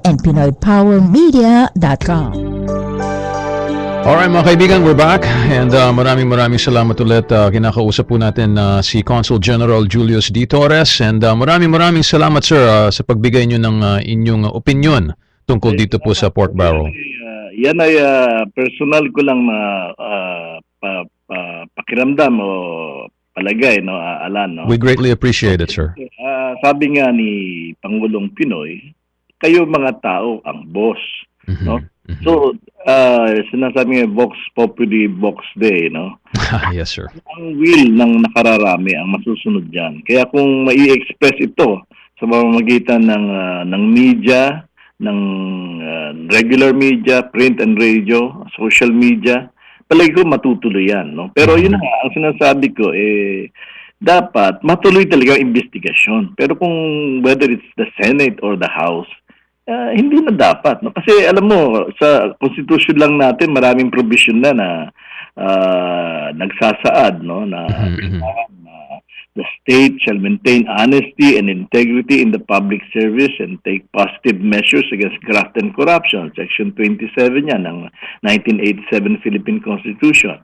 and PinoyPowerMedia.com. Alright mga kaibigan, we're back and maraming salamat ulit. Kinakausap po natin si Consul General Julius D. Torres and maraming salamat sir sa pagbigay nyo ng inyong opinion tungkol dito po sa Pork Barrel. Yan ay personal ko lang na pakiramdam o palagay, no, Alan. No? We greatly appreciate it, sir. Sabi nga ni Pangulong Pinoy, kayo mga tao ang boss. No? So, sinasabi nga Vox Populi, Vox Dei, no? Yes, sir. Ang will ng nakararami ang masusunod dyan. Kaya kung mai-express ito sa pamamagitan ng media, ng regular media, print and radio, social media, palagi ko matutuloy yan, no? Pero yun nga, ang sinasabi ko, dapat matuloy talaga ang investigasyon. Pero kung whether it's the Senate or the House, hindi na dapat, no? Kasi alam mo, sa Constitution lang natin, maraming provision na nagsasaad, no, na the state shall maintain honesty and integrity in the public service and take positive measures against graft and corruption. Section 27 yan ng 1987 Philippine Constitution.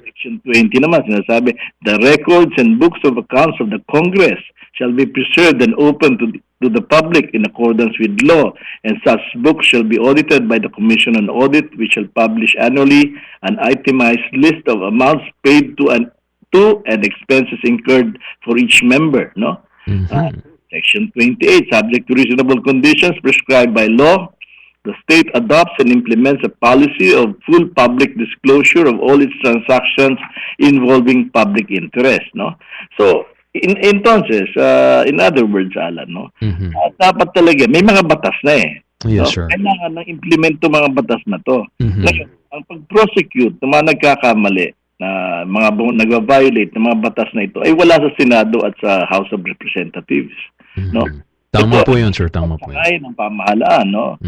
Section 20 naman sinasabi, the records and books of accounts of the Congress shall be preserved and open to the public in accordance with law, and such books shall be audited by the Commission on Audit, which shall publish annually an itemized list of amounts paid to and expenses incurred for each member, no? Section 28, subject to reasonable conditions prescribed by law, the state adopts and implements a policy of full public disclosure of all its transactions involving public interest, no? So, entonces, in other words, Alan, no? Dapat talaga, may mga batas na Yes, no? sir. Kailangan ng implemento mga batas na to. Ngayon, ang pag-prosecute ng mga nagkakamali, na mga nag-violate ng mga batas na ito ay wala sa Senado at sa House of Representatives, no? Tama po 'yun, sir. Tama po 'yun. Ay ng pamahalaan, no?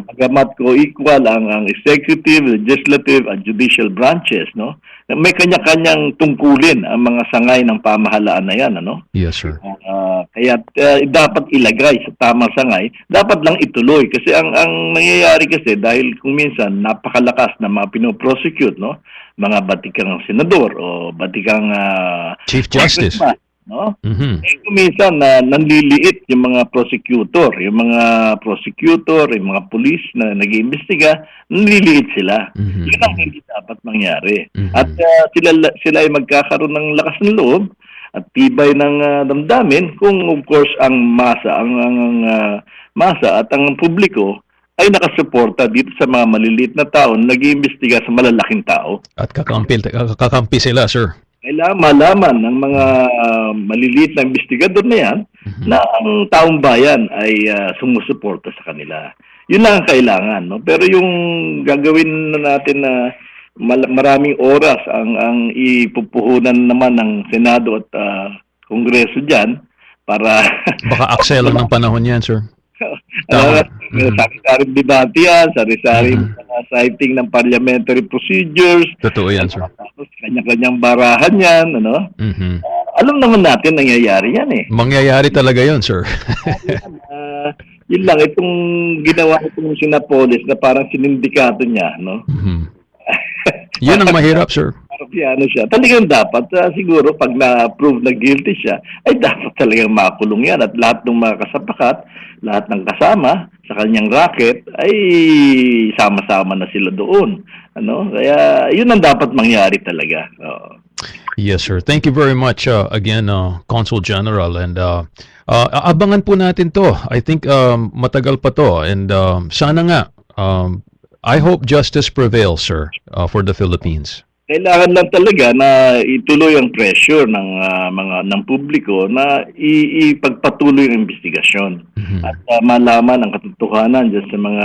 Bagamat ko equal ang executive, legislative at judicial branches, no? May kanya-kanyang tungkulin ang mga sangay ng pamahalaan na 'yan, ano? Yes, sir. Kaya dapat ilagay sa tamang sangay, dapat lang ituloy kasi ang nangyayari kasi dahil kung minsan napakalakas na mga pino-prosecute, no? Mga batikang senador o batikang Chief Justice, no? Kung minsan nanliliit yung mga prosecutor, yung mga pulis na nag-iimbestiga, nanliliit sila. Yun ang hindi dapat mangyari. At sila ay magkakaroon ng lakas ng loob at tibay ng damdamin kung of course ang masa at ang publiko ay nakasuporta dito sa mga maliliit na tao na nag-iimbestiga sa malalaking tao. At kakampi sila, sir. Kailangan malaman ng mga maliliit na investigador na yan na ang taong bayan ay sumusuporta sa kanila. Yun lang ang kailangan, no? Pero yung gagawin na natin na maraming oras ang ipupuhunan naman ng Senado at Kongreso dyan para... Baka aksela ng panahon yan, sir. Sari-saring debate yan, sari-saring citing ng parliamentary procedures. Totoo yan, sir. Tapos kanya-kanyang barahan yan, ano? Alam naman natin nangyayari yan eh. Mangyayari talaga yon, sir. Yun lang, itong ginawa itong Sinapolis na parang sinindikato niya, no? Yun ang mahirap, sir. Piano siya. Talagang dapat, siguro, pag na-prove na guilty siya, ay dapat talagang makulong yan. At lahat ng mga kasapakat, lahat ng kasama sa kanyang racket, ay sama-sama na sila doon. Ano? Kaya, yun ang dapat mangyari talaga. Yes, sir. Thank you very much again, Consul General. And abangan po natin to. I think matagal pa to. And sana nga, I hope justice prevails, sir, for the Philippines. Kailangan lang talaga na ituloy ang pressure ng publiko na ipagpatuloy ang investigasyon at malaman ang katotohanan diyan sa mga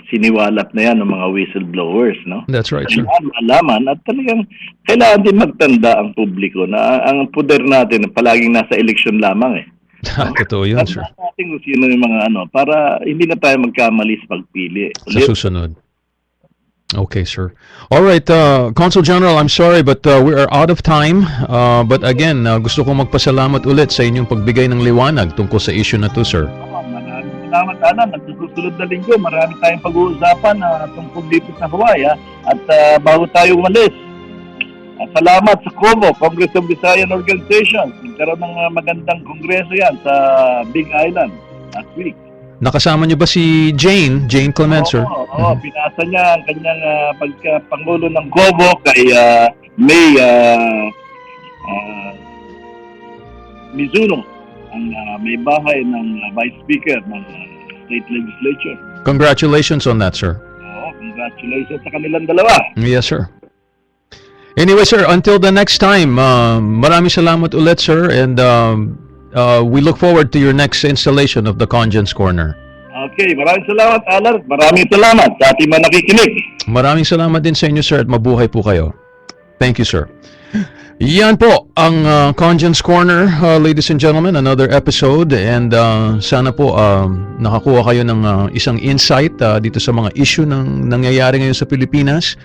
siniwalat na yan ng mga whistleblowers, no? That's right, sir. Malaman at talagang kailangan din magtanda ang publiko na ang poder natin palaging nasa eleksyon lamang eh. Totoo yun, sir. Natin kung sino yung mga para hindi na tayo magkamali sa pagpili. Sa susunod. Okay, sir. All right, Consul General, I'm sorry but we are out of time. But again, gusto kong magpasalamat ulit sa inyong pagbigay ng liwanag tungkol sa issue na to, sir. Maraming salamat, Alan. At sa susunod na linggo, marami tayong pag-uusapan tungkol dito sa Hawaii. At bago tayo umalis, salamat sa COVO, Congress of Visayan Organizations. Nagkaroon ng magandang kongreso yan sa Big Island last week. Nakasama niyo ba si Jane Clement, sir? Oo, pinasa niya ang kanyang pagka-pangulo ng COVO kay May Mizuno, ang may bahay ng Vice Speaker ng State Legislature. Congratulations on that, sir. Oo, congratulations sa kanilang dalawa. Yes, sir. Anyway, sir, until the next time, maraming salamat ulit, sir, and we look forward to your next installation of the Congens Corner. Okay, maraming salamat, Alan. Maraming salamat sa ating mga nakikinig. Maraming salamat din sa inyo, sir, at mabuhay po kayo. Thank you, sir. Yan po ang Congens Corner, ladies and gentlemen, another episode, and sana po nakakuha kayo ng isang insight dito sa mga issue ng nangyayari ngayon sa Pilipinas.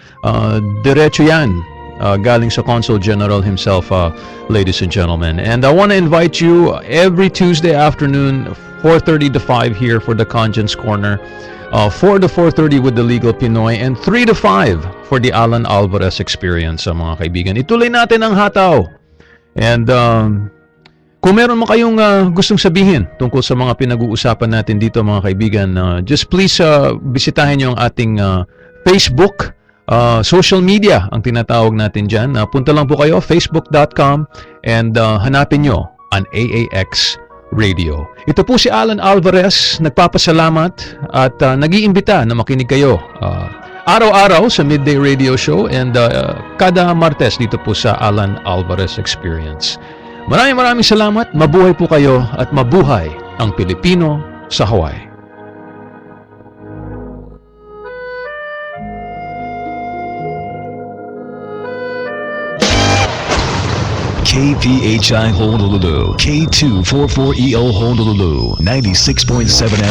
Diretso yan. Galing sa Consul General himself, ladies and gentlemen. And I want to invite you every Tuesday afternoon, 4:30 to 5 here for the Congens Corner, 4 to 4:30 with the Legal Pinoy, and 3 to 5 for the Alan Alvarez Experience, mga kaibigan. Ituloy natin ang hataw. And kung meron mo kayong gustong sabihin tungkol sa mga pinag-uusapan natin dito, mga kaibigan, just please bisitahin nyo ang ating Facebook, social media ang tinatawag natin dyan. Punta lang po kayo, facebook.com, and hanapin nyo ang AAX Radio. Ito po si Alan Alvarez, nagpapasalamat at nag-iimbita na makinig kayo araw-araw sa Midday Radio Show and kada Martes dito po sa Alan Alvarez Experience. Maraming salamat, mabuhay po kayo at mabuhay ang Pilipino sa Hawaii. KPHI Honolulu, K244EO Honolulu, 96.7